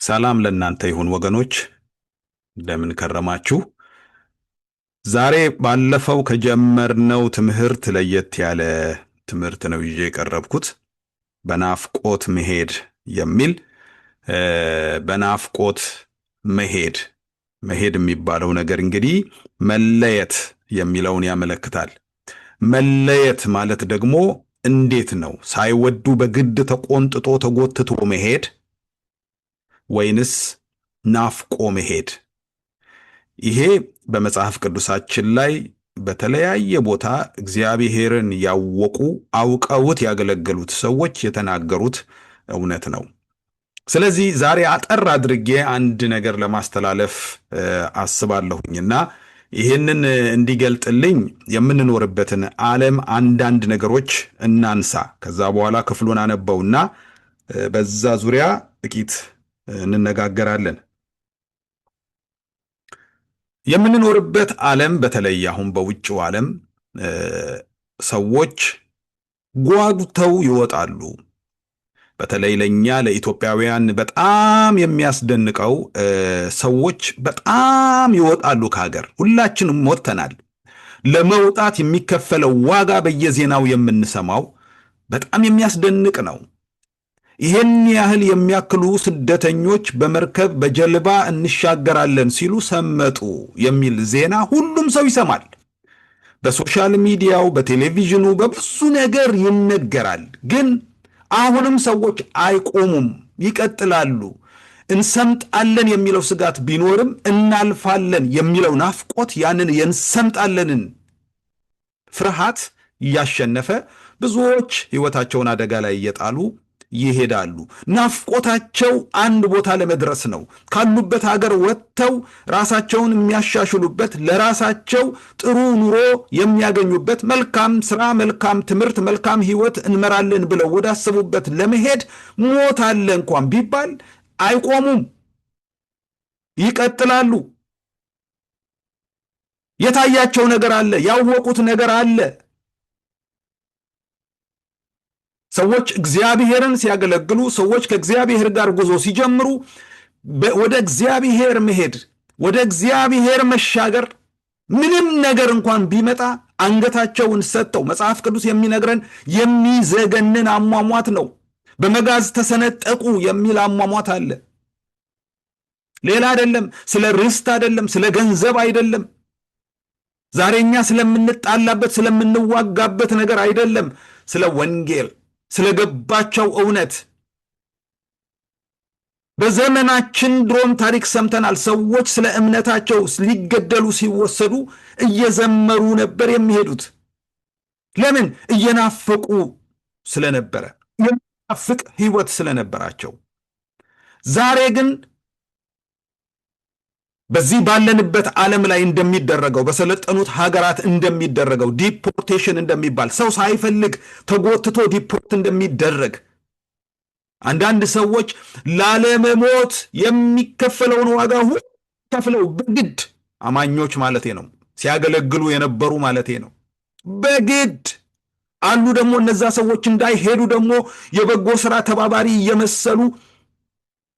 ሰላም ለእናንተ ይሁን ወገኖች፣ እንደምን ከረማችሁ? ዛሬ ባለፈው ከጀመርነው ትምህርት ለየት ያለ ትምህርት ነው ይዤ የቀረብኩት። በናፍቆት መሄድ የሚል በናፍቆት መሄድ የሚባለው ነገር እንግዲህ መለየት የሚለውን ያመለክታል። መለየት ማለት ደግሞ እንዴት ነው? ሳይወዱ በግድ ተቆንጥጦ ተጎትቶ መሄድ ወይንስ ናፍቆ መሄድ? ይሄ በመጽሐፍ ቅዱሳችን ላይ በተለያየ ቦታ እግዚአብሔርን ያወቁ አውቀውት ያገለገሉት ሰዎች የተናገሩት እውነት ነው። ስለዚህ ዛሬ አጠር አድርጌ አንድ ነገር ለማስተላለፍ አስባለሁኝና ይህንን እንዲገልጥልኝ የምንኖርበትን ዓለም አንዳንድ ነገሮች እናንሳ። ከዛ በኋላ ክፍሉን አነበውና በዛ ዙሪያ ጥቂት እንነጋገራለን። የምንኖርበት ዓለም በተለይ አሁን በውጭው ዓለም ሰዎች ጓጉተው ይወጣሉ። በተለይ ለኛ ለኢትዮጵያውያን በጣም የሚያስደንቀው ሰዎች በጣም ይወጣሉ ከሀገር። ሁላችንም ወጥተናል። ለመውጣት የሚከፈለው ዋጋ በየዜናው የምንሰማው በጣም የሚያስደንቅ ነው። ይህን ያህል የሚያክሉ ስደተኞች በመርከብ በጀልባ እንሻገራለን ሲሉ ሰመጡ የሚል ዜና ሁሉም ሰው ይሰማል። በሶሻል ሚዲያው፣ በቴሌቪዥኑ፣ በብዙ ነገር ይነገራል። ግን አሁንም ሰዎች አይቆሙም፣ ይቀጥላሉ። እንሰምጣለን የሚለው ስጋት ቢኖርም እናልፋለን የሚለው ናፍቆት ያንን የእንሰምጣለንን ፍርሃት እያሸነፈ ብዙዎች ሕይወታቸውን አደጋ ላይ እየጣሉ ይሄዳሉ። ናፍቆታቸው አንድ ቦታ ለመድረስ ነው። ካሉበት ሀገር ወጥተው ራሳቸውን የሚያሻሽሉበት፣ ለራሳቸው ጥሩ ኑሮ የሚያገኙበት፣ መልካም ስራ፣ መልካም ትምህርት፣ መልካም ህይወት እንመራለን ብለው ወዳሰቡበት ለመሄድ ሞት አለ እንኳን ቢባል አይቆሙም፣ ይቀጥላሉ። የታያቸው ነገር አለ፣ ያወቁት ነገር አለ። ሰዎች እግዚአብሔርን ሲያገለግሉ፣ ሰዎች ከእግዚአብሔር ጋር ጉዞ ሲጀምሩ ወደ እግዚአብሔር መሄድ፣ ወደ እግዚአብሔር መሻገር፣ ምንም ነገር እንኳን ቢመጣ አንገታቸውን ሰጥተው፣ መጽሐፍ ቅዱስ የሚነግረን የሚዘገንን አሟሟት ነው። በመጋዝ ተሰነጠቁ የሚል አሟሟት አለ። ሌላ አይደለም። ስለ ርስት አይደለም፣ ስለ ገንዘብ አይደለም፣ ዛሬኛ ስለምንጣላበት ስለምንዋጋበት ነገር አይደለም። ስለ ወንጌል ስለገባቸው እውነት በዘመናችን ድሮም ታሪክ ሰምተናል። ሰዎች ስለ እምነታቸው ሊገደሉ ሲወሰዱ እየዘመሩ ነበር የሚሄዱት። ለምን? እየናፈቁ ስለነበረ፣ የሚናፍቅ ህይወት ስለነበራቸው። ዛሬ ግን በዚህ ባለንበት ዓለም ላይ እንደሚደረገው፣ በሰለጠኑት ሀገራት እንደሚደረገው ዲፖርቴሽን እንደሚባል፣ ሰው ሳይፈልግ ተጎትቶ ዲፖርት እንደሚደረግ፣ አንዳንድ ሰዎች ላለመሞት የሚከፈለውን ዋጋ ሁሉ ከፍለው በግድ አማኞች ማለቴ ነው፣ ሲያገለግሉ የነበሩ ማለቴ ነው፣ በግድ አሉ። ደግሞ እነዛ ሰዎች እንዳይሄዱ ደግሞ የበጎ ስራ ተባባሪ እየመሰሉ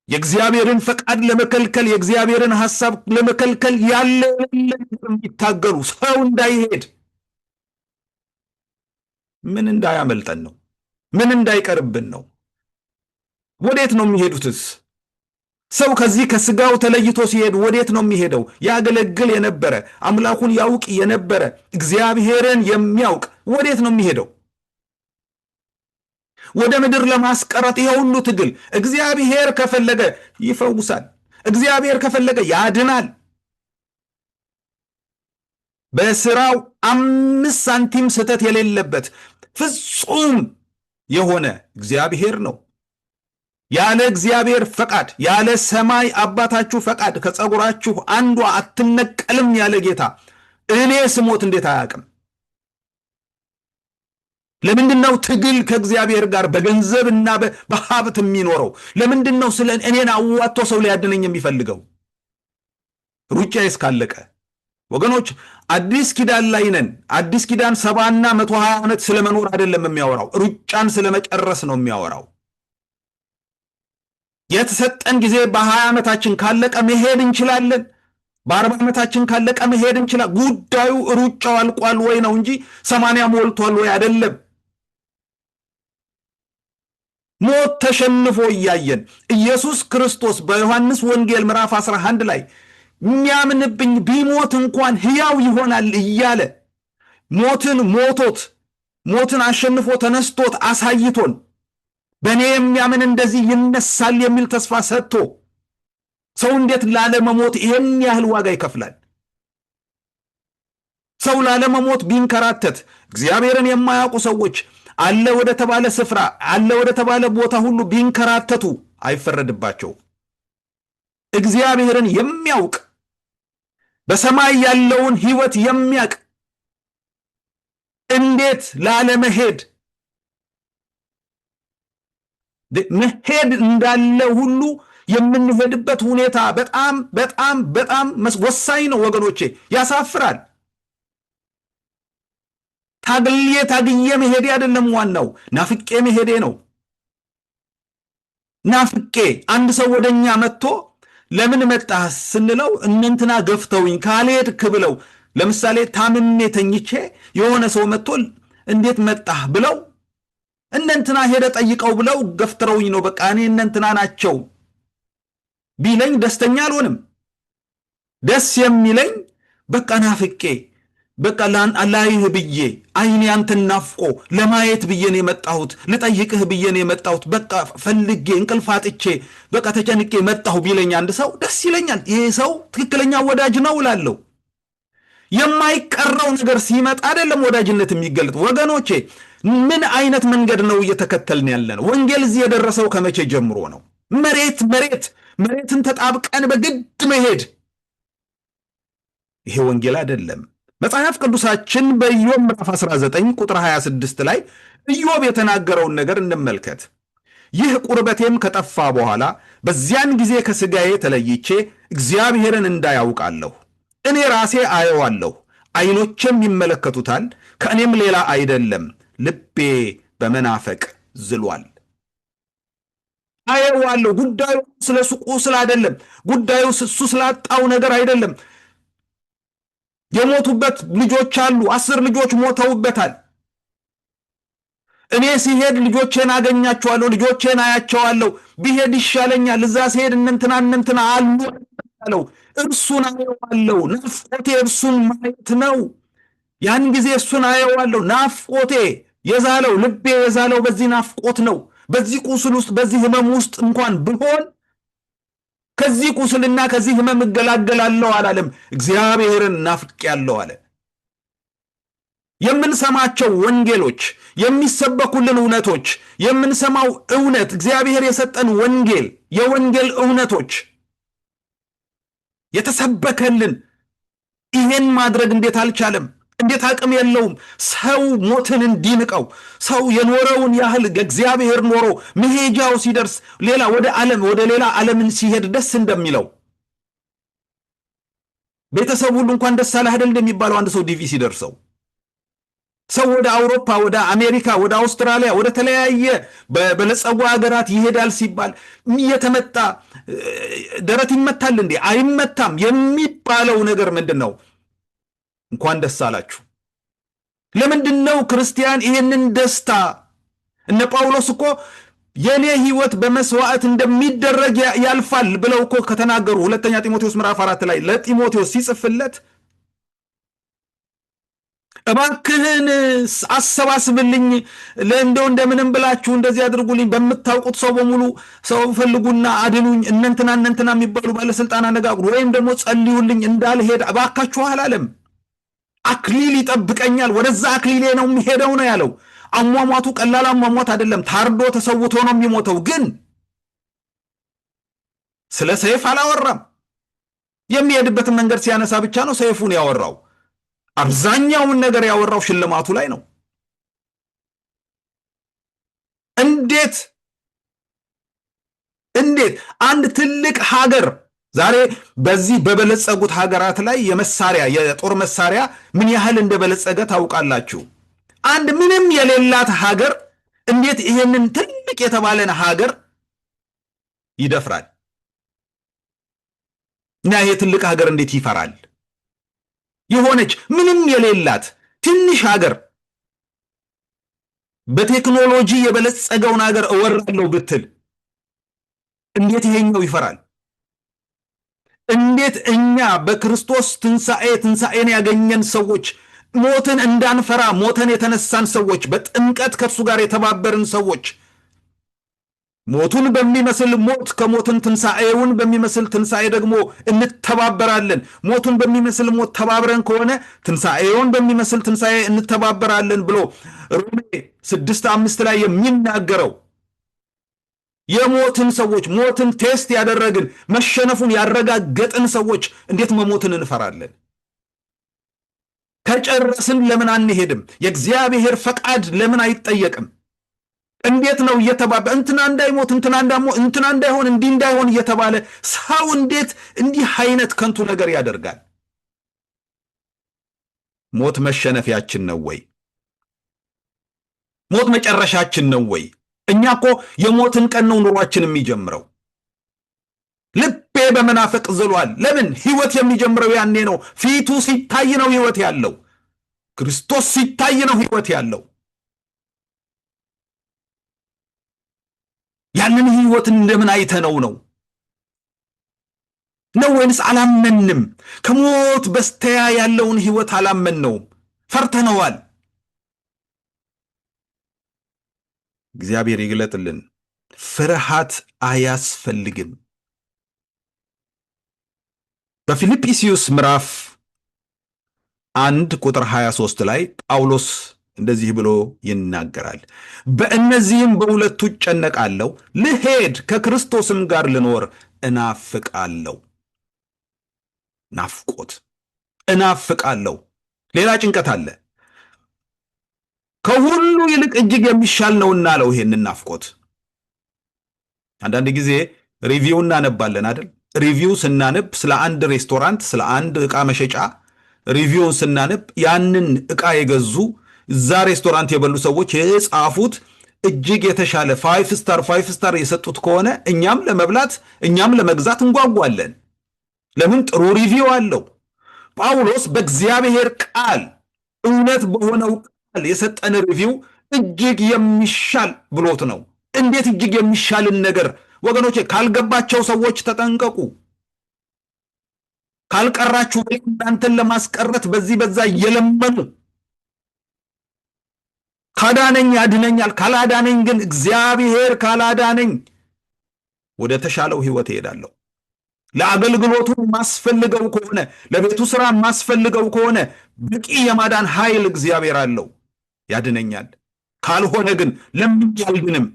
የእግዚአብሔርን ፈቃድ ለመከልከል፣ የእግዚአብሔርን ሐሳብ ለመከልከል ያለ የሚታገሉ፣ ሰው እንዳይሄድ፣ ምን እንዳያመልጠን ነው? ምን እንዳይቀርብን ነው? ወዴት ነው የሚሄዱትስ? ሰው ከዚህ ከስጋው ተለይቶ ሲሄድ ወዴት ነው የሚሄደው? ያገለግል የነበረ አምላኩን ያውቅ የነበረ እግዚአብሔርን የሚያውቅ ወዴት ነው የሚሄደው? ወደ ምድር ለማስቀረት ይሄ ሁሉ ትግል። እግዚአብሔር ከፈለገ ይፈውሳል። እግዚአብሔር ከፈለገ ያድናል። በስራው 5 ሳንቲም ስህተት የሌለበት ፍጹም የሆነ እግዚአብሔር ነው። ያለ እግዚአብሔር ፈቃድ፣ ያለ ሰማይ አባታችሁ ፈቃድ ከፀጉራችሁ አንዷ አትነቀልም ያለ ጌታ እኔ ስሞት እንዴት አያውቅም? ለምንድነው ትግል ከእግዚአብሔር ጋር በገንዘብና በሀብት የሚኖረው? ለምንድነው ስለ እኔን አዋጥቶ ሰው ሊያድነኝ የሚፈልገው? ሩጫዬ እስካለቀ ወገኖች፣ አዲስ ኪዳን ላይ ነን። አዲስ ኪዳን 70 እና 120 ዓመት ስለመኖር አይደለም የሚያወራው፣ ሩጫን ስለመጨረስ ነው የሚያወራው። የተሰጠን ጊዜ በ20 ዓመታችን ካለቀ መሄድ እንችላለን። በ40 ዓመታችን ካለቀ መሄድ እንችላለን። ጉዳዩ ሩጫው አልቋል ወይ ነው እንጂ 80 ሞልቷል ወይ አይደለም። ሞት ተሸንፎ እያየን ኢየሱስ ክርስቶስ በዮሐንስ ወንጌል ምዕራፍ 11 ላይ የሚያምንብኝ ቢሞት እንኳን ሕያው ይሆናል እያለ ሞትን አሸንፎ ተነስቶት አሳይቶን በእኔ የሚያምን እንደዚህ ይነሳል የሚል ተስፋ ሰጥቶ ሰው እንዴት ላለመሞት ይሄን ያህል ዋጋ ይከፍላል? ሰው ላለመሞት ቢንከራተት እግዚአብሔርን የማያውቁ ሰዎች አለ ወደ ተባለ ስፍራ አለ ወደ ተባለ ቦታ ሁሉ ቢንከራተቱ አይፈረድባቸው። እግዚአብሔርን የሚያውቅ በሰማይ ያለውን ሕይወት የሚያውቅ እንዴት ላለመሄድ መሄድ እንዳለ ሁሉ የምንሄድበት ሁኔታ በጣም በጣም በጣም ወሳኝ ነው ወገኖቼ። ያሳፍራል። ታግዬ መሄዴ አይደለም ዋናው፣ ናፍቄ መሄዴ ነው። ናፍቄ አንድ ሰው ወደኛ መጥቶ ለምን መጣህ ስንለው እነንትና ገፍተውኝ ካልሄድክ ብለው፣ ለምሳሌ ታምሜ ተኝቼ የሆነ ሰው መጥቶ እንዴት መጣህ ብለው እነንትና ሄደ ጠይቀው ብለው ገፍትረውኝ ነው በቃ እኔ እነንትና ናቸው ቢለኝ ደስተኛ አልሆንም። ደስ የሚለኝ በቃ ናፍቄ በቃ ላይህ ብዬ አይኔ አንተን ናፍቆ ለማየት ብዬ ነው የመጣሁት፣ ልጠይቅህ ብዬ ነው የመጣሁት፣ በቃ ፈልጌ እንቅልፍ አጥቼ በቃ ተጨንቄ መጣሁ ቢለኝ አንድ ሰው ደስ ይለኛል። ይሄ ሰው ትክክለኛ ወዳጅ ነው እላለሁ። የማይቀረው ነገር ሲመጣ አይደለም ወዳጅነት የሚገልጥ። ወገኖቼ ምን አይነት መንገድ ነው እየተከተልን ያለነው? ወንጌል እዚህ የደረሰው ከመቼ ጀምሮ ነው? መሬትን ተጣብቀን በግድ መሄድ ይሄ ወንጌል አይደለም። መጽሐፍ ቅዱሳችን በኢዮብ ምዕራፍ 19 ቁጥር 26 ላይ ኢዮብ የተናገረውን ነገር እንመልከት። ይህ ቁርበቴም ከጠፋ በኋላ በዚያን ጊዜ ከሥጋዬ ተለይቼ እግዚአብሔርን እንዳያውቃለሁ። እኔ ራሴ አየዋለሁ፣ ዓይኖቼም ይመለከቱታል፣ ከእኔም ሌላ አይደለም። ልቤ በመናፈቅ ዝሏል። አየዋለሁ። ጉዳዩ ስለ ሱቁ ስለ አይደለም። ጉዳዩ እሱ ስላጣው ነገር አይደለም። የሞቱበት ልጆች አሉ። 10 ልጆች ሞተውበታል። እኔ ሲሄድ ልጆቼን አገኛቸዋለሁ፣ ልጆቼን አያቸዋለሁ። ቢሄድ ይሻለኛል። እዛ ሲሄድ እነንትና አሉ አለው። እርሱን አየዋለሁ። ናፍቆቴ እርሱን ማየት ነው። ያን ጊዜ እሱን አየዋለሁ። ናፍቆቴ የዛለው ልቤ የዛለው በዚህ ናፍቆት ነው። በዚህ ቁስል ውስጥ በዚህ ህመም ውስጥ እንኳን ብሆን ከዚህ ቁስልና ከዚህ ህመም እገላገላለሁ አላለም። እግዚአብሔርን ናፍቄያለሁ አለ። የምንሰማቸው ወንጌሎች፣ የሚሰበኩልን እውነቶች፣ የምንሰማው እውነት፣ እግዚአብሔር የሰጠን ወንጌል፣ የወንጌል እውነቶች የተሰበከልን ይሄን ማድረግ እንዴት አልቻለም? እንዴት አቅም የለውም? ሰው ሞትን እንዲንቀው፣ ሰው የኖረውን ያህል እግዚአብሔር ኖሮ መሄጃው ሲደርስ ወደ ሌላ ዓለምን ሲሄድ ደስ እንደሚለው ቤተሰብ ሁሉ እንኳን ደስ አለህ አይደል እንደሚባለው አንድ ሰው ዲቪ ሲደርሰው፣ ሰው ወደ አውሮፓ፣ ወደ አሜሪካ፣ ወደ አውስትራሊያ፣ ወደ ተለያየ በበለጸጉ ሀገራት ይሄዳል ሲባል እየተመጣ ደረት ይመታል እንዴ? አይመታም። የሚባለው ነገር ምንድን ነው? እንኳን ደስ አላችሁ። ለምንድን ነው ክርስቲያን ይህንን ደስታ? እነ ጳውሎስ እኮ የኔ ሕይወት በመስዋዕት እንደሚደረግ ያልፋል ብለው እኮ ከተናገሩ ሁለተኛ ጢሞቴዎስ ምዕራፍ 4 ላይ ለጢሞቴዎስ ሲጽፍለት እባክህን አሰባስብልኝ፣ እንደምንም ብላችሁ እንደዚህ አድርጉልኝ፣ በምታውቁት ሰው በሙሉ ሰው ፈልጉና አድኑኝ፣ እነንትና የሚባሉ ባለስልጣን አነጋግሩ፣ ወይም ደግሞ ጸልዩልኝ እንዳልሄድ እባካችሁ አላለም። አክሊል ይጠብቀኛል፣ ወደዛ አክሊሌ ነው የሚሄደው ነው ያለው። አሟሟቱ ቀላል አሟሟት አይደለም። ታርዶ ተሰውቶ ነው የሚሞተው። ግን ስለ ሰይፍ አላወራም። የሚሄድበትን መንገድ ሲያነሳ ብቻ ነው ሰይፉን ያወራው። አብዛኛውን ነገር ያወራው ሽልማቱ ላይ ነው። እንዴት አንድ ትልቅ ሀገር ዛሬ በዚህ በበለጸጉት ሀገራት ላይ የጦር መሳሪያ ምን ያህል እንደበለጸገ ታውቃላችሁ? አንድ ምንም የሌላት ሀገር እንዴት ይሄንን ትልቅ የተባለን ሀገር ይደፍራል። እና ይሄ ትልቅ ሀገር እንዴት ይፈራል? የሆነች ምንም የሌላት ትንሽ ሀገር በቴክኖሎጂ የበለጸገውን ሀገር እወራለሁ ብትል እንዴት ይሄኛው ይፈራል? እንዴት እኛ በክርስቶስ ትንሣኤን ያገኘን ሰዎች ሞትን እንዳንፈራ ሞተን የተነሳን ሰዎች በጥምቀት ከእርሱ ጋር የተባበርን ሰዎች ሞቱን በሚመስል ሞት ከሞትን ትንሣኤውን በሚመስል ትንሣኤ ደግሞ እንተባበራለን። ሞቱን በሚመስል ሞት ተባብረን ከሆነ ትንሣኤውን በሚመስል ትንሣኤ እንተባበራለን ብሎ ሮሜ 6:5 ላይ የሚናገረው የሞትን ሰዎች ሞትን ቴስት ያደረግን መሸነፉን ያረጋገጥን ሰዎች እንዴት መሞትን እንፈራለን? ከጨረስን ለምን አንሄድም? የእግዚአብሔር ፈቃድ ለምን አይጠየቅም? እንዴት ነው እየተባበ እንትና እንዳይሞት እንትና እንዳይሆን እንዲህ እንዳይሆን እየተባለ ሰው እንዴት እንዲህ አይነት ከንቱ ነገር ያደርጋል? ሞት መሸነፊያችን ነው ወይ? ሞት መጨረሻችን ነው ወይ? እኛ እኮ የሞትን ቀን ነው ኑሯችን የሚጀምረው። ልቤ በመናፈቅ ዝሏል። ለምን? ህይወት የሚጀምረው ያኔ ነው። ፊቱ ሲታይ ነው ህይወት ያለው። ክርስቶስ ሲታይ ነው ህይወት ያለው። ያንን ህይወት እንደምን አይተነው ነው ወይንስ አላመንም? ከሞት በስተያ ያለውን ህይወት አላመንነውም፣ ፈርተነዋል። እግዚአብሔር ይግለጥልን። ፍርሃት አያስፈልግም። በፊልጵስዩስ ምዕራፍ 1:23 ላይ ጳውሎስ እንደዚህ ብሎ ይናገራል። በእነዚህም በሁለቱ እጨነቃለሁ፣ ልሄድ ከክርስቶስም ጋር ልኖር እናፍቃለሁ። ናፍቆት፣ እናፍቃለሁ። ሌላ ጭንቀት አለ። ከሁሉ ይልቅ እጅግ የሚሻል ነውና አለው ይሄንን ናፍቆት። አንዳንድ ጊዜ ሪቪው እናነባለን አይደል? ሪቪው ስናነብ ስለ አንድ ሬስቶራንት፣ ስለ አንድ ዕቃ መሸጫ ሪቪውን ስናነብ ያንን ዕቃ የገዙ እዛ ሬስቶራንት የበሉ ሰዎች የጻፉት እጅግ የተሻለ 5 ስታር የሰጡት ከሆነ እኛም ለመብላት እኛም ለመግዛት እንጓጓለን። ለምን? ጥሩ ሪቪው አለው። ጳውሎስ በእግዚአብሔር ቃል እውነት በሆነው ቃል የሰጠን ሪቪው እጅግ የሚሻል ብሎት ነው። እንዴት እጅግ የሚሻልን ነገር ወገኖቼ፣ ካልገባቸው ሰዎች ተጠንቀቁ። ካልቀራችሁ እናንተን ለማስቀረት በዚህ በዛ እየለመኑ ካዳነኝ ያድነኛል፣ ካላዳነኝ ግን እግዚአብሔር ካላዳነኝ ወደ ተሻለው ህይወት እሄዳለሁ። ለአገልግሎቱ ማስፈልገው ከሆነ ለቤቱ ስራ ማስፈልገው ከሆነ በቂ የማዳን ኃይል እግዚአብሔር አለው፣ ያድነኛል። ካልሆነ ግን ለምኜ አልድንም።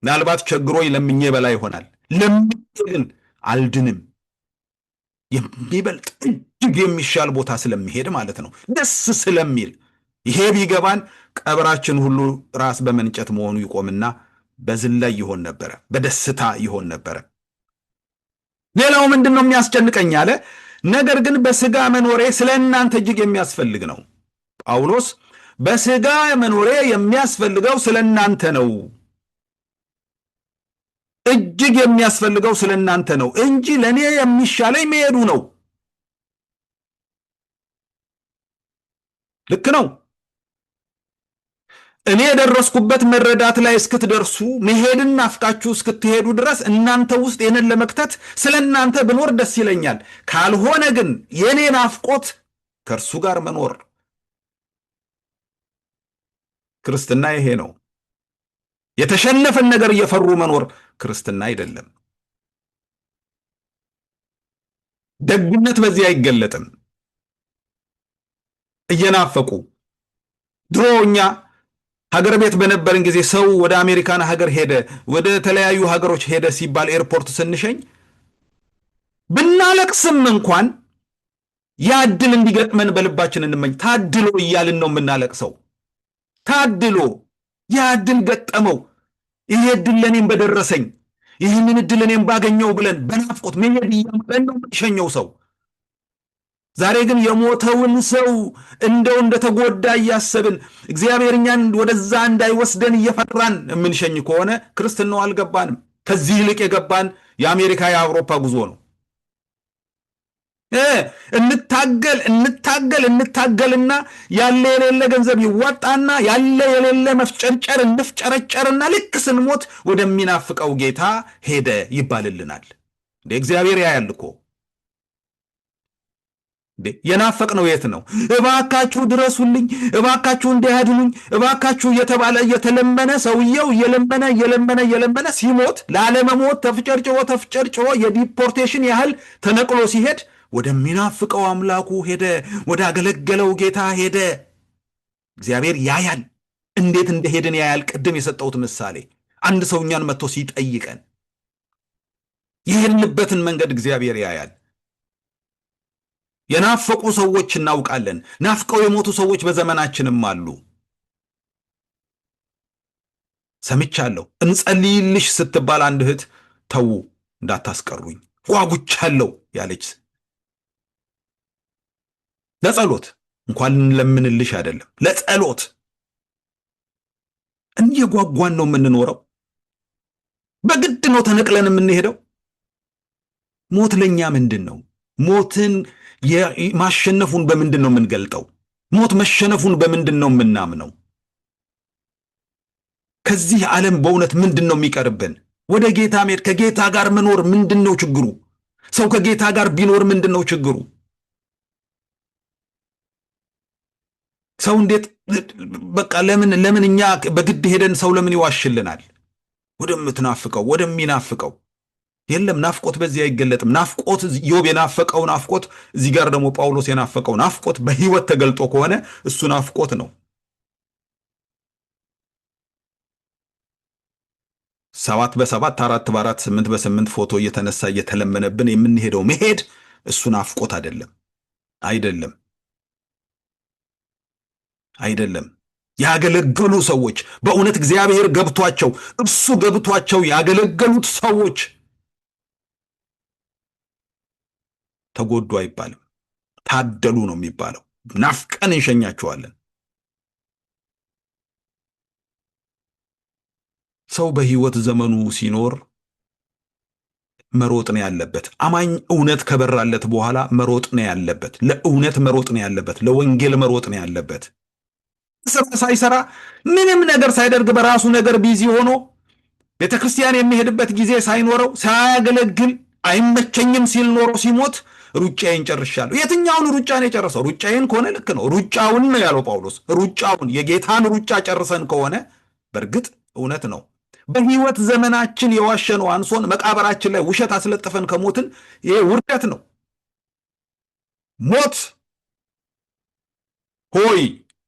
ምናልባት ቸግሮኝ ለምኜ በላይ ይሆናል። ለምኜ ግን አልድንም። የሚበልጥ እጅግ የሚሻል ቦታ ስለሚሄድ ማለት ነው፣ ደስ ስለሚል። ይሄ ቢገባን ቀብራችን ሁሉ ራስ በመንጨት መሆኑ ይቆምና በዝላይ ይሆን ነበረ፣ በደስታ ይሆን ነበረ። ሌላው ምንድነው የሚያስጨንቀኝ አለ። ነገር ግን በስጋ መኖሬ ስለ እናንተ እጅግ የሚያስፈልግ ነው። ጳውሎስ በስጋ መኖሬ የሚያስፈልገው ስለ እናንተ ነው፣ እጅግ የሚያስፈልገው ስለ እናንተ ነው እንጂ ለእኔ የሚሻለኝ መሄዱ ነው። ልክ ነው። እኔ የደረስኩበት መረዳት ላይ እስክትደርሱ መሄድን ናፍቃችሁ እስክትሄዱ ድረስ እናንተ ውስጥ ይህንን ለመክተት ስለ እናንተ ብኖር ደስ ይለኛል። ካልሆነ ግን የኔ ናፍቆት ከእርሱ ጋር መኖር። ክርስትና ይሄ ነው። የተሸነፈን ነገር እየፈሩ መኖር ክርስትና አይደለም። ደግነት በዚህ አይገለጥም። እየናፈቁ ድሮ እኛ ሀገር ቤት በነበርን ጊዜ ሰው ወደ አሜሪካን ሀገር ሄደ፣ ወደ ተለያዩ ሀገሮች ሄደ ሲባል ኤርፖርት ስንሸኝ ብናለቅስም እንኳን ያ ዕድል እንዲገጥመን በልባችን እንመኝ። ታድሎ እያልን ነው የምናለቅሰው። ታድሎ ያ ዕድል ገጠመው፣ ይሄ ዕድል ለእኔም በደረሰኝ፣ ይህንን ዕድል እኔም ባገኘው ብለን በናፍቆት መሄድ እያማረን ነው የምንሸኘው ሰው። ዛሬ ግን የሞተውን ሰው እንደው እንደተጎዳ እያሰብን እግዚአብሔር እኛን ወደዛ እንዳይወስደን እየፈራን የምንሸኝ ከሆነ ክርስትናው አልገባንም። ከዚህ ይልቅ የገባን የአሜሪካ የአውሮፓ ጉዞ ነው። እንታገልና ያለ የሌለ ገንዘብ ይዋጣና ያለ የሌለ መፍጨርጨር እንፍጨረጨርና ልክ ስንሞት ወደሚናፍቀው ጌታ ሄደ ይባልልናል። እግዚአብሔር ያያል እኮ። የናፈቅነው የት ነው? እባካችሁ ድረሱልኝ፣ እባካችሁ እንዲያድኑኝ፣ እባካችሁ እየተባለ እየተለመነ ሰውየው እየለመነ ሲሞት ላለመሞት ተፍጨርጭሮ የዲፖርቴሽን ያህል ተነቅሎ ሲሄድ ወደሚናፍቀው አምላኩ ሄደ፣ ወደ አገለገለው ጌታ ሄደ። እግዚአብሔር ያያል፣ እንዴት እንደሄድን ያያል። ቅድም የሰጠሁት ምሳሌ አንድ ሰው እኛን መጥቶ ሲጠይቀን የሄድንበትን መንገድ እግዚአብሔር ያያል። የናፈቁ ሰዎች እናውቃለን። ናፍቀው የሞቱ ሰዎች በዘመናችንም አሉ። ሰምቻለሁ። እንጸልይልሽ ስትባል አንድ እህት ተዉ እንዳታስቀሩኝ ጓጉቻለሁ ያለች፣ ለጸሎት እንኳን ለምንልሽ አይደለም ለጸሎት እየጓጓን ነው የምንኖረው። በግድ ነው ተነቅለን የምንሄደው። ሞት ለኛ ምንድን ነው? ሞትን ማሸነፉን በምንድን ነው የምንገልጠው? ሞት መሸነፉን በምንድን ነው የምናምነው? ከዚህ ዓለም በእውነት ምንድን ነው የሚቀርብን? ወደ ጌታ መሄድ፣ ከጌታ ጋር መኖር ምንድን ነው ችግሩ? ሰው ከጌታ ጋር ቢኖር ምንድን ነው ችግሩ? ሰው እንዴት በቃ ለምን እኛ በግድ ሄደን ሰው ለምን ይዋሽልናል? ወደምትናፍቀው ወደሚናፍቀው የለም። ናፍቆት በዚህ አይገለጥም። ናፍቆት ኢዮብ የናፈቀው ናፍቆት፣ እዚህ ጋር ደግሞ ጳውሎስ የናፈቀው ናፍቆት በሕይወት ተገልጦ ከሆነ እሱ ናፍቆት ነው። 7 በ7 4 በ4 8 በ8 ፎቶ እየተነሳ እየተለመነብን የምንሄደው መሄድ እሱ ናፍቆት አይደለም። ያገለገሉ ሰዎች በእውነት እግዚአብሔር ገብቷቸው እሱ ገብቷቸው ያገለገሉት ሰዎች ተጎዱ አይባልም፣ ታደሉ ነው የሚባለው። ናፍቀን እንሸኛቸዋለን። ሰው በሕይወት ዘመኑ ሲኖር መሮጥ ነው ያለበት። አማኝ እውነት ከበራለት በኋላ መሮጥ ነው ያለበት። ለእውነት መሮጥ ነው ያለበት። ለወንጌል መሮጥ ነው ያለበት። ስራ ሳይሰራ ምንም ነገር ሳይደርግ በራሱ ነገር ቢዚ ሆኖ ቤተክርስቲያን የሚሄድበት ጊዜ ሳይኖረው ሳያገለግል አይመቸኝም ሲል ኖሮ ሲሞት ሩጫዬን ጨርሻለሁ። የትኛውን ሩጫ ነው የጨረሰው? ሩጫዬን ከሆነ ልክ ነው፣ ሩጫውን ነው ያለው ጳውሎስ። ሩጫውን የጌታን ሩጫ ጨርሰን ከሆነ በእርግጥ እውነት ነው። በሕይወት ዘመናችን የዋሸነው አንሶን መቃብራችን ላይ ውሸት አስለጥፈን ከሞትን ይሄ ውርደት ነው። ሞት ሆይ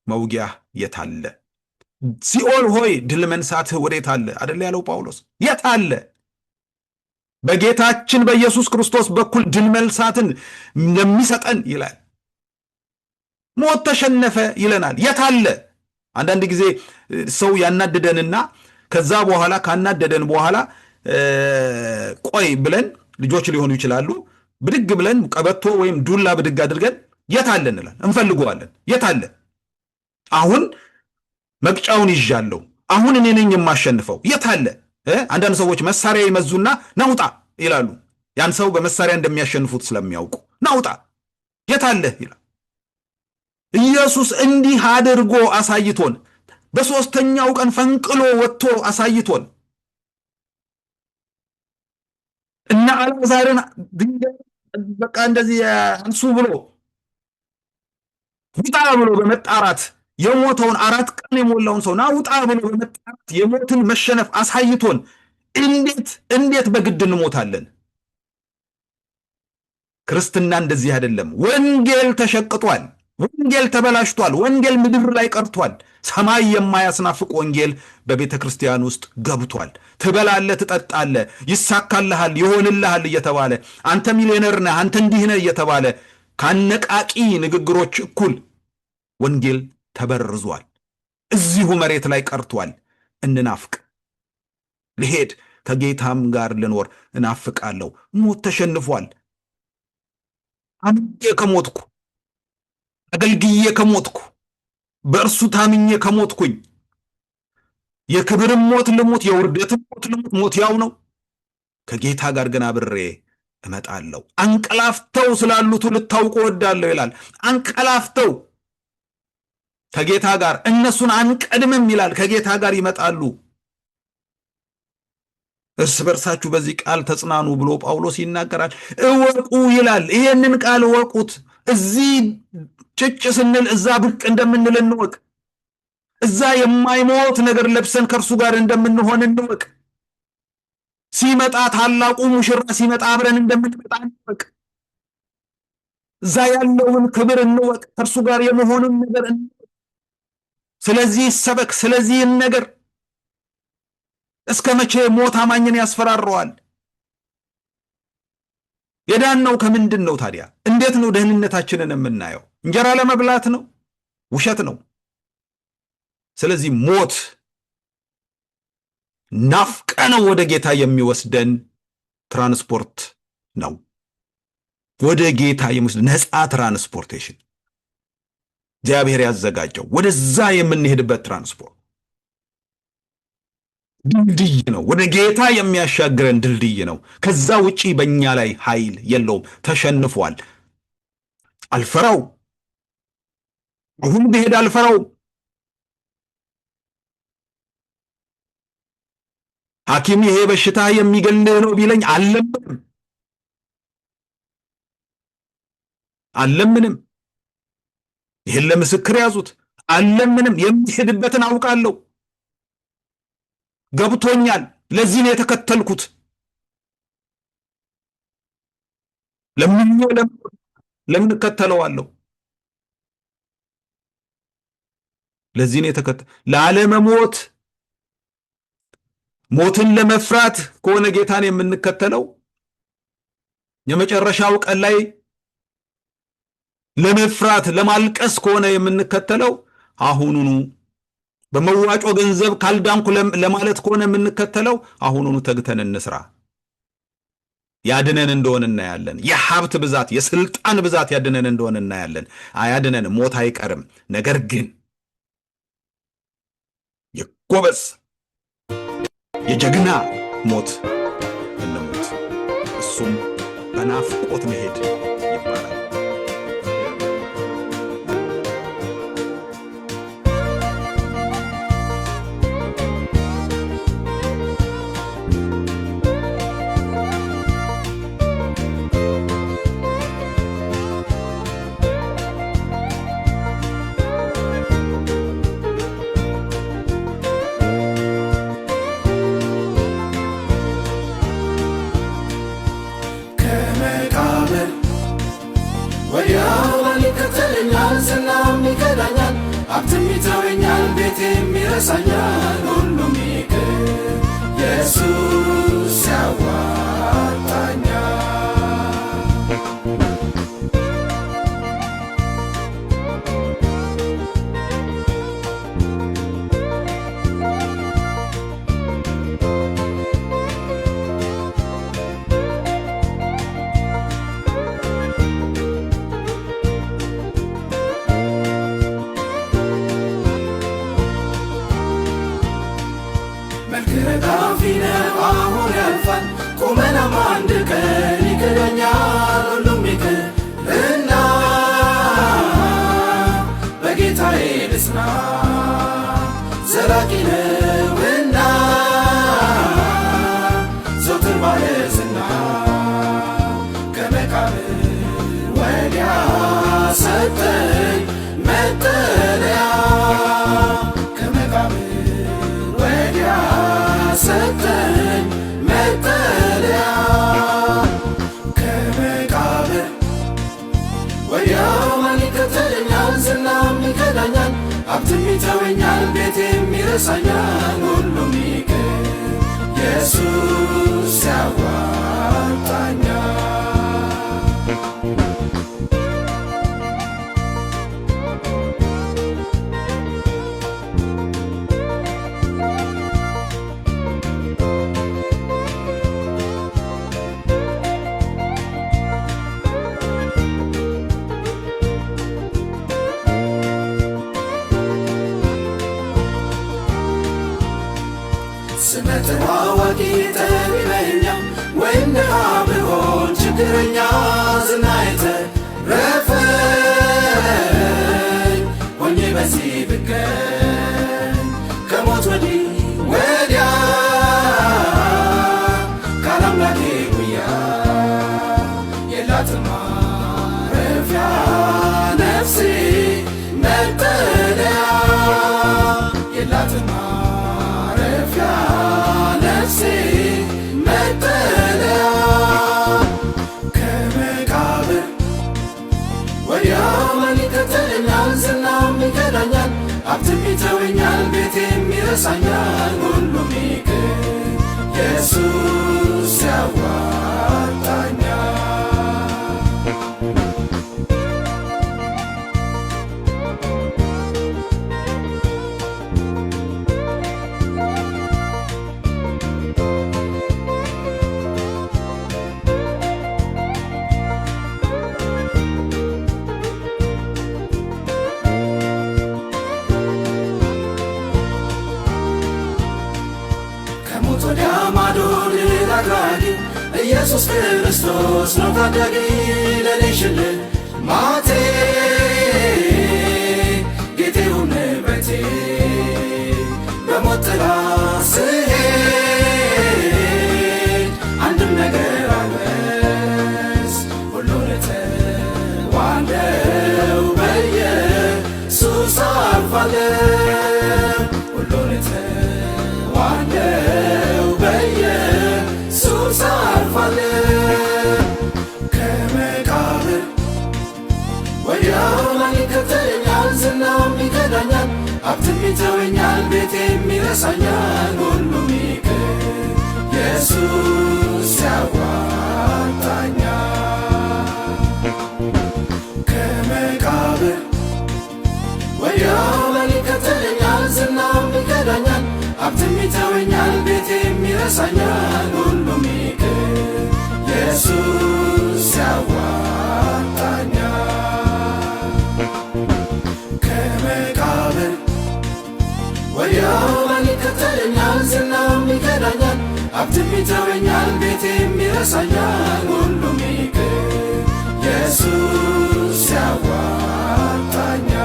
መውጊያ የታለ? ሲኦል ሆይ ድል መንሳትህ ወዴት አለ? አደለ ያለው ጳውሎስ። የታለ? በጌታችን በኢየሱስ ክርስቶስ በኩል ድል መንሳትን ለሚሰጠን ይላል። ሞት ተሸነፈ ይለናል። የታለ? አንዳንድ ጊዜ ሰው ያናደደንና ከዛ በኋላ ካናደደን በኋላ ቆይ ብለን ልጆች ሊሆኑ ይችላሉ፣ ብድግ ብለን ቀበቶ ወይም ዱላ ብድግ አድርገን የታለ እንላለን፣ እንፈልገዋለን። የታለ? አሁን መቅጫውን ይዣለሁ፣ አሁን እኔ ነኝ የማሸንፈው። የታለ? አንዳንድ ሰዎች መሳሪያ ይመዙና ናውጣ ይላሉ። ያን ሰው በመሳሪያ እንደሚያሸንፉት ስለሚያውቁ ናውጣ የታለ ይላል። ኢየሱስ እንዲህ አድርጎ አሳይቶን፣ በሦስተኛው ቀን ፈንቅሎ ወጥቶ አሳይቶን እና አልዓዛርን ድንጋይ በቃ እንደዚህ አንሱ ብሎ ውጣ ብሎ በመጣራት የሞተውን 4 ቀን የሞላውን ሰው ናውጣ ብሎ በመጣራት የሞትን መሸነፍ አሳይቶን እንዴት በግድ እንሞታለን? ክርስትና እንደዚህ አይደለም። ወንጌል ተሸቅጧል። ወንጌል ተበላሽቷል። ወንጌል ምድር ላይ ቀርቷል። ሰማይ የማያስናፍቅ ወንጌል በቤተ ክርስቲያን ውስጥ ገብቷል። ትበላለ፣ ትጠጣለ፣ ይሳካልሃል፣ ይሆንልሃል እየተባለ አንተ ሚሊዮነር ነህ፣ አንተ እንዲህ ነህ እየተባለ ካነቃቂ ንግግሮች እኩል ወንጌል ተበርዟል። እዚሁ መሬት ላይ ቀርቷል። እንናፍቅ። ልሄድ ከጌታም ጋር ልኖር እናፍቃለሁ። ሞት ተሸንፏል። አምኜ ከሞትኩ፣ አገልግዬ ከሞትኩ፣ በእርሱ ታምኜ ከሞትኩኝ የክብርም ሞት ልሞት፣ የውርደትም ሞት ልሞት፣ ሞት ያው ነው። ከጌታ ጋር ግን አብሬ እመጣለሁ። አንቀላፍተው ስላሉት ልታውቁ እወዳለሁ ይላል። አንቀላፍተው ከጌታ ጋር እነሱን አንቀድምም ይላል። ከጌታ ጋር ይመጣሉ። እርስ በርሳችሁ በዚህ ቃል ተጽናኑ ብሎ ጳውሎስ ይናገራል። እወቁ ይላል። ይሄንን ቃል እወቁት። እዚህ ጭጭ ስንል እዛ ብቅ እንደምንል እንወቅ። እዛ የማይሞት ነገር ለብሰን ከእርሱ ጋር እንደምንሆን እንወቅ። ሲመጣ ታላቁ ሙሽራ ሲመጣ አብረን እንደምንመጣ እንወቅ። እዛ ያለውን ክብር እንወቅ። ከእርሱ ጋር የመሆኑን ነገር እንወቅ። ስለዚህ ሰበክ፣ ስለዚህ ነገር እስከ መቼ ሞት አማኝን ያስፈራረዋል? የዳነው ከምንድን ነው ታዲያ? እንዴት ነው ደህንነታችንን የምናየው? እንጀራ ለመብላት ነው? ውሸት ነው። ስለዚህ ሞት ናፍቀነው ወደ ጌታ የሚወስደን ትራንስፖርት ነው። ወደ ጌታ የሚወስድ ነፃ ትራንስፖርቴሽን እግዚአብሔር ያዘጋጀው ወደዛ የምንሄድበት ትራንስፖርት ድልድይ ነው። ወደ ጌታ የሚያሻግረን ድልድይ ነው። ከዛ ውጪ በእኛ ላይ ኃይል የለውም። ተሸንፏል። አልፈራው። አሁን ብሄድ አልፈራው። ሐኪም ይሄ በሽታ የሚገልህ ነው ቢለኝ አለምንም። ይህን ለምስክር ያዙት። አለምንም። የሚሄድበትን አውቃለሁ። ገብቶኛል። ለዚህ ነው የተከተልኩት። ለምን እከተለዋለሁ? ለዚህ ነው ላለመሞት፣ ሞትን ለመፍራት ከሆነ ጌታን የምንከተለው የመጨረሻው ቀን ላይ ለመፍራት ለማልቀስ ከሆነ የምንከተለው አሁኑኑ በመዋጮ ገንዘብ ካልዳንኩ ለማለት ከሆነ የምንከተለው አሁኑኑ ተግተን እንስራ። ያድነን እንደሆነ እናያለን። የሀብት ብዛት፣ የስልጣን ብዛት ያድነን እንደሆነ እናያለን። አያድነን፣ ሞት አይቀርም። ነገር ግን የጎበዝ የጀግና ሞት እንሞት። እሱም በናፍቆት መሄድ ይባላል። ሰላም ይከዳኛል፣ ሀብትም ይተወኛል፣ ቤቴም ይረሳኛል። ሁሉም ይቅር ኢየሱስ ያዋጣኛል። ገዳፊነ አሁን ያልፋል፣ ቁመናም አንድ ቀን ይክደኛል። ሁሉም ይቅርና በጌታዬ ልጽና፣ ዘላቂ ነውና ዘወትር ባለዝና። ከመቃብር ወዲያ ሰጠኝ መጠለያ፣ ሰጠኝ መጠለያ። ከመቃብር ወዲያ ማን ይከተለኛል? ዝናም ይከዳኛል፣ ሀብትም ይተወኛል፣ ቤቴም ይረሳኛል። ሁሉም ይቅር ኢየሱስ ያዋጣኛል። ስመ ተዋዋቂ ጠቢበኛ እግረኛ ዝና የተረፈኝ ሆኜ በዚህ ብገኝ ከሞት ወዲያ ካላምላኬ ጉያ የላትም ማረፊያ ነፍሴ መጠለያ የላትም ማረፊያ ነፍሴ መጠለያ ከመቃብር ወዲያ ማን ይከተለኛል? ዝናም ይከዳኛል፣ ሀብትም ይተወኛል፣ ቤቴም ይረሳኛል። ሁሉም ይቅር ኢየሱስ ያዋጣኛል። ከሞት ወዲያ ማዶ ድል አድራጊ ኢየሱስ ክርስቶስ ነው ታዳጊ። ለኔ ሽልማቴ ጌቴውን ንብረቴ በሞት ጥላ ስሄድ አንድም ነገር አልበስ ሁሉን እተዋለሁ በኢየሱስ አልፋለሁ ሁሉን እተዋለሁ በኢየሱስ አልፋለሁ። ከመቃብር ወዲያ ማን ይከተለኛል? ዝናም ይከዳኛል፣ ሀብትም ይተወኛል፣ ቤቴም ይረሳኛል። ሁሉም ይቅር ኢየሱስ ያዋጣኛል። ከመቃብር ወዲያ ማን ይከተለኛል? ዝናም ይከዳኛል፣ ሀብትም ይተወኛል፣ ቤቴም ይረሳኛል። ሁሉም ይቅር ኢየሱስ ያዋጣኛል። ከመቃብር ወዲያ ማን ይከተለኛል? ዝናም ይከዳኛል፣ ሀብትም ይተወኛል፣ ቤቴም ይረሳኛል። ሁሉም ይቅር ኢየሱስ ያዋጣኛል።